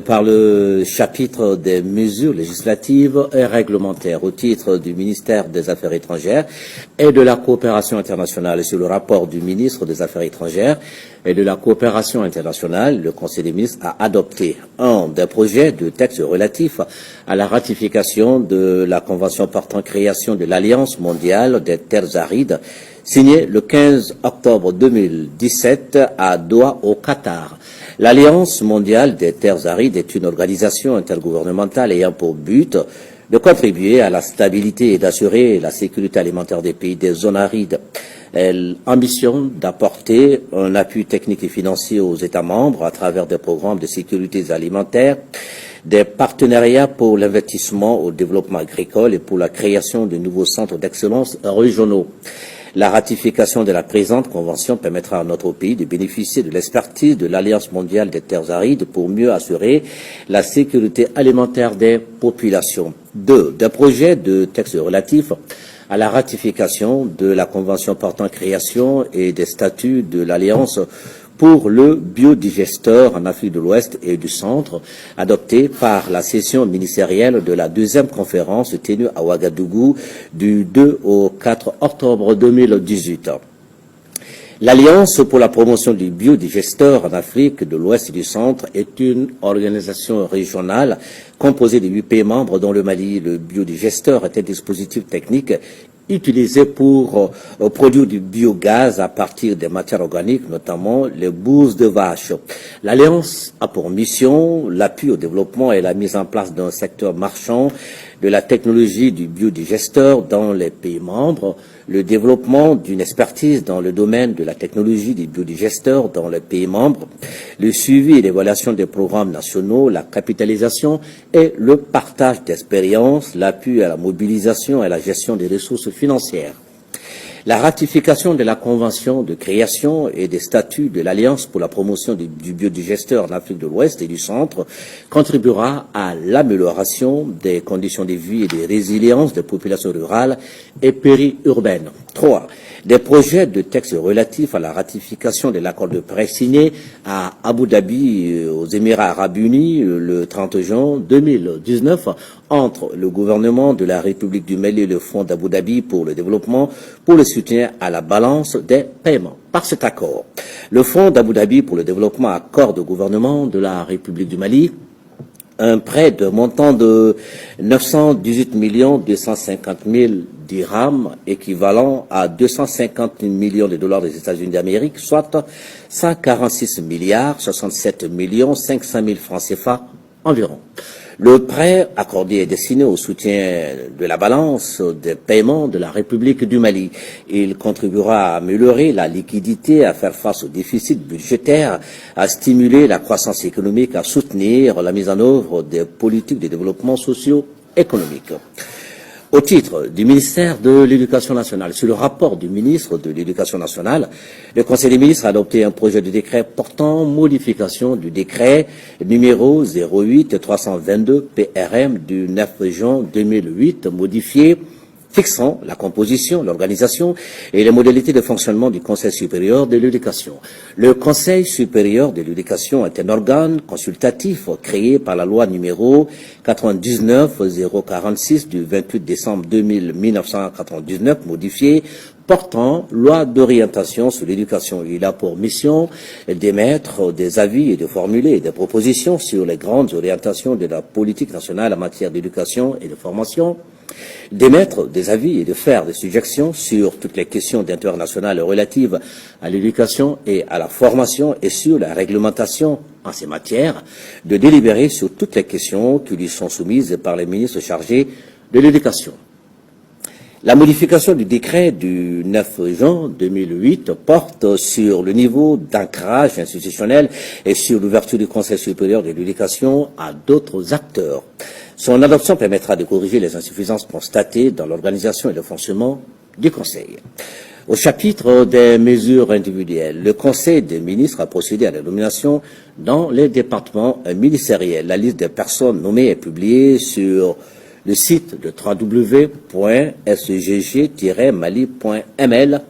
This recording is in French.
par le chapitre des mesures législatives et réglementaires au titre du ministère des Affaires étrangères et de la coopération internationale. Sur le rapport du ministre des Affaires étrangères et de la coopération internationale, le Conseil des ministres a adopté un des projets de texte relatifs à la ratification de la Convention portant création de l'Alliance mondiale des terres arides, signé le 15 octobre 2017 à Doha, au Qatar. L'Alliance mondiale des terres arides est une organisation intergouvernementale ayant pour but de contribuer à la stabilité et d'assurer la sécurité alimentaire des pays des zones arides. Elle ambitionne d'apporter un appui technique et financier aux États membres à travers des programmes de sécurité alimentaire, des partenariats pour l'investissement au développement agricole et pour la création de nouveaux centres d'excellence régionaux. La ratification de la présente convention permettra à notre pays de bénéficier de l'expertise de l'Alliance mondiale des terres arides pour mieux assurer la sécurité alimentaire des populations. 2. Des projets de textes relatifs à la ratification de la convention portant création et des statuts de l'Alliance pour le biodigesteur en Afrique de l'Ouest et du Centre, adopté par la session ministérielle de la deuxième conférence tenue à Ouagadougou du 2 au 4 octobre 2018. L'Alliance pour la promotion du biodigesteur en Afrique de l'Ouest et du Centre est une organisation régionale composée de 8 pays membres dont le Mali. Le biodigesteur est un dispositif technique utilisé pour produire du biogaz à partir des matières organiques, notamment les bousses de vache. L'Alliance a pour mission l'appui au développement et la mise en place d'un secteur marchand de la technologie du biodigesteur dans les pays membres, le développement d'une expertise dans le domaine de la technologie du biodigesteur dans les pays membres, le suivi et l'évaluation des programmes nationaux, la capitalisation et le partage d'expériences, l'appui à la mobilisation et à la gestion des ressources financières. La ratification de la Convention de création et des statuts de l'Alliance pour la promotion du biodigesteur en Afrique de l'Ouest et du Centre contribuera à l'amélioration des conditions de vie et de résilience des populations rurales et périurbaines. 3. Des projets de textes relatifs à la ratification de l'accord de paix signé à Abu Dhabi, aux Émirats arabes unis, le 30 juin 2019, entre le gouvernement de la République du Mali et le Fonds d'Abu Dhabi pour le développement, pour le soutien à la balance des paiements. Par cet accord, le Fonds d'Abu Dhabi pour le développement accorde au gouvernement de la République du Mali un prêt de montant de 918 250 000 dirhams, équivalent à 250 millions de dollars des États-Unis d'Amérique, soit 146 milliards 67 millions 500 000 francs CFA environ. Le prêt accordé est destiné au soutien de la balance des paiements de la République du Mali. Il contribuera à améliorer la liquidité, à faire face au déficit budgétaire, à stimuler la croissance économique, à soutenir la mise en œuvre des politiques de développement socio-économique. Au titre du ministère de l'Éducation nationale, sur le rapport du ministre de l'Éducation nationale, le Conseil des ministres a adopté un projet de décret portant modification du décret numéro 08-322 PRM du 9 juin 2008, modifié, fixant la composition, l'organisation et les modalités de fonctionnement du Conseil supérieur de l'éducation. Le Conseil supérieur de l'éducation est un organe consultatif créé par la loi numéro 99-046 du 28 décembre 1999, modifiée, portant loi d'orientation sur l'éducation. Il a pour mission d'émettre des avis et de formuler des propositions sur les grandes orientations de la politique nationale en matière d'éducation et de formation, d'émettre des avis et de faire des suggestions sur toutes les questions d'intérêt national relatives à l'éducation et à la formation et sur la réglementation en ces matières, de délibérer sur toutes les questions qui lui sont soumises par les ministres chargés de l'éducation. La modification du décret du 9 juin 2008 porte sur le niveau d'ancrage institutionnel et sur l'ouverture du Conseil supérieur de l'éducation à d'autres acteurs. Son adoption permettra de corriger les insuffisances constatées dans l'organisation et le fonctionnement du Conseil. Au chapitre des mesures individuelles, le Conseil des ministres a procédé à la nomination dans les départements ministériels. La liste des personnes nommées est publiée sur le site de www.sgg-mali.ml